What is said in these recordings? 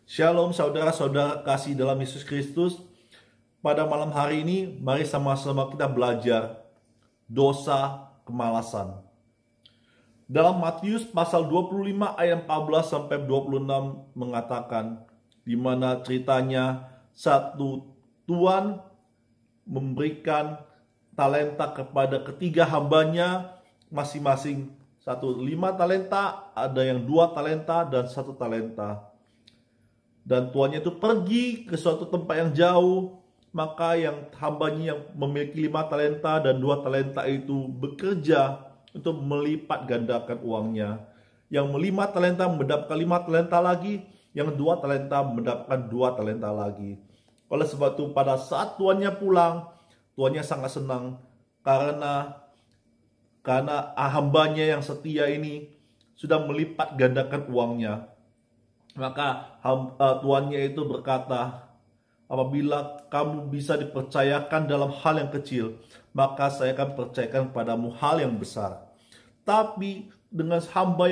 Shalom saudara-saudara kasih dalam Yesus Kristus. Pada malam hari ini mari sama-sama kita belajar dosa kemalasan. Dalam Matius pasal 25 ayat 14 sampai 26 mengatakan, di mana ceritanya satu tuan memberikan talenta kepada ketiga hambanya masing-masing. Satu 5 talenta, ada yang 2 talenta dan 1 talenta. Dan tuannya itu pergi ke suatu tempat yang jauh, maka yang hambanya yang memiliki 5 talenta dan 2 talenta itu bekerja untuk melipat gandakan uangnya. Yang 5 talenta mendapatkan 5 talenta lagi, yang 2 talenta mendapatkan 2 talenta lagi. Oleh sebab itu pada saat tuannya pulang, tuannya sangat senang karena hambanya yang setia ini sudah melipat gandakan uangnya. Maka tuannya itu berkata, apabila kamu bisa dipercayakan dalam hal yang kecil, maka saya akan percayakan padamu hal yang besar. Tapi dengan hamba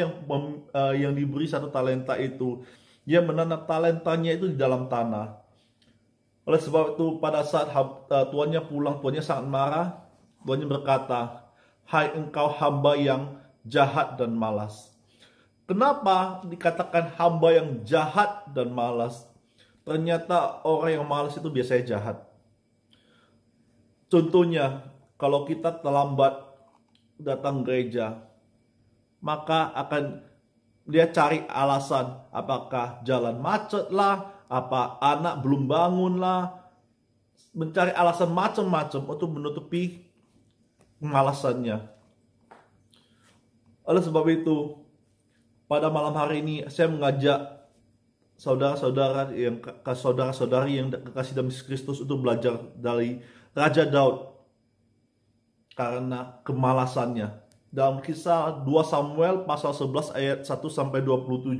yang diberi 1 talenta itu, dia menanam talentanya itu di dalam tanah. Oleh sebab itu pada saat tuannya pulang, tuannya sangat marah. Tuannya berkata, hai engkau hamba yang jahat dan malas. Kenapa dikatakan hamba yang jahat dan malas? Ternyata orang yang malas itu biasanya jahat. Contohnya, kalau kita terlambat datang gereja, maka akan dia cari alasan, apakah jalan macet lah, apa anak belum bangun lah, mencari alasan macam-macam untuk menutupi kemalasannya. Oleh sebab itu, pada malam hari ini saya mengajak saudara-saudari yang kekasih dalam Yesus Kristus untuk belajar dari Raja Daud karena kemalasannya. Dalam kisah 2 Samuel pasal 11 ayat 1 sampai 27.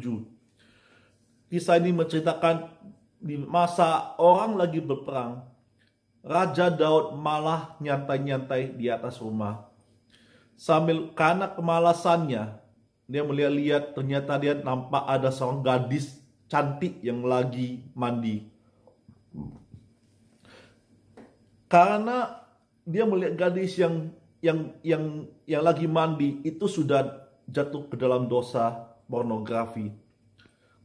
Kisah ini menceritakan di masa orang lagi berperang, Raja Daud malah nyantai-nyantai di atas rumah. Sambil karena kemalasannya, dia melihat-lihat, ternyata dia nampak ada seorang gadis cantik yang lagi mandi. Karena dia melihat gadis yang lagi mandi itu sudah jatuh ke dalam dosa pornografi.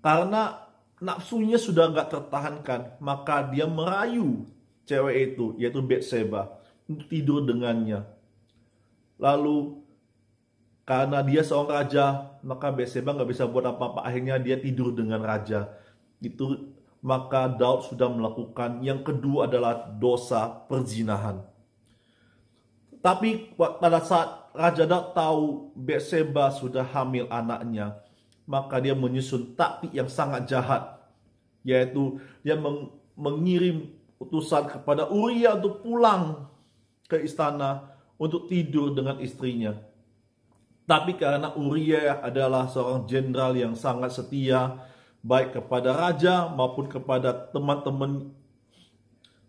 Karena nafsunya sudah gak tertahankan, maka dia merayu cewek itu, yaitu Batseba, untuk tidur dengannya. Lalu karena dia seorang raja, maka Batseba gak bisa buat apa-apa. Akhirnya dia tidur dengan raja. Maka Daud sudah melakukan yang kedua adalah dosa perzinahan. Tapi pada saat Raja Daud tahu Batseba sudah hamil anaknya, maka dia menyusun taktik yang sangat jahat, yaitu dia mengirim utusan kepada Uria untuk pulang ke istana untuk tidur dengan istrinya. Tapi karena Uria adalah seorang jenderal yang sangat setia, baik kepada raja maupun kepada teman-teman,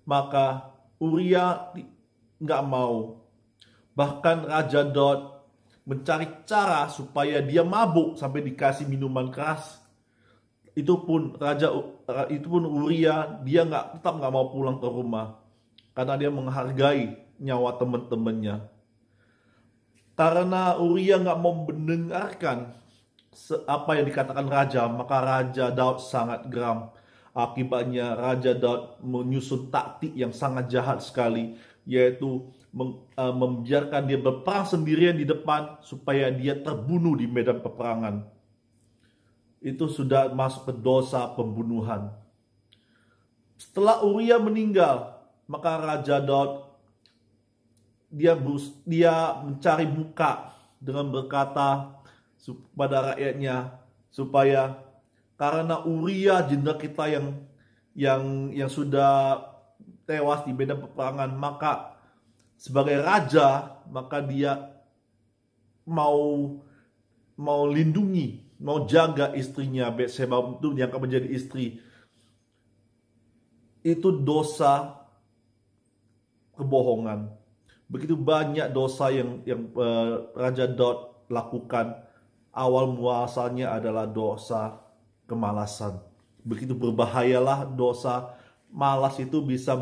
maka Uria nggak mau. Bahkan Raja Daud mencari cara supaya dia mabuk sampai dikasih minuman keras. Itu pun Uria dia tetap nggak mau pulang ke rumah karena dia menghargai nyawa teman-temannya. Karena Uria nggak mau mendengarkan apa yang dikatakan raja, maka Raja Daud sangat geram. Akibatnya Raja Daud menyusun taktik yang sangat jahat sekali, yaitu membiarkan dia berperang sendirian di depan supaya dia terbunuh di medan peperangan. Itu sudah masuk ke dosa pembunuhan. Setelah Uria meninggal, maka Raja Daud dia mencari muka dengan berkata kepada rakyatnya supaya karena Uria jenderal kita yang sudah tewas di medan peperangan, maka sebagai raja maka dia mau lindungi, mau jaga istrinya Batseba untuk diangkat menjadi istri. Itu dosa kebohongan. Begitu banyak dosa yang Raja Daud lakukan, awal muasalnya adalah dosa kemalasan. Begitu berbahayalah dosa. Malas itu bisa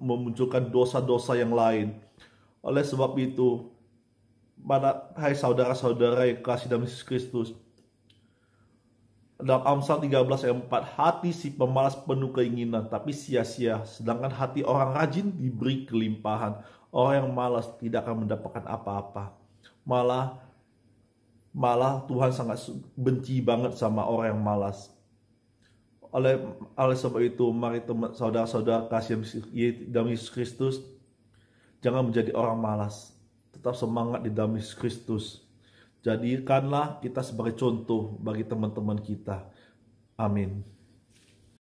memunculkan dosa-dosa yang lain. Oleh sebab itu, hai saudara-saudara yang kasih dalam Yesus Kristus, dalam Amsal 13 ayat 4, hati si pemalas penuh keinginan, tapi sia-sia. Sedangkan hati orang rajin diberi kelimpahan. Orang yang malas tidak akan mendapatkan apa-apa. Malah Tuhan sangat benci banget sama orang yang malas. Oleh sebab itu, mari saudara-saudara kasih dalam Yesus Kristus, jangan menjadi orang malas. Tetap semangat di dalam Yesus Kristus. Jadikanlah kita sebagai contoh bagi teman-teman kita. Amin.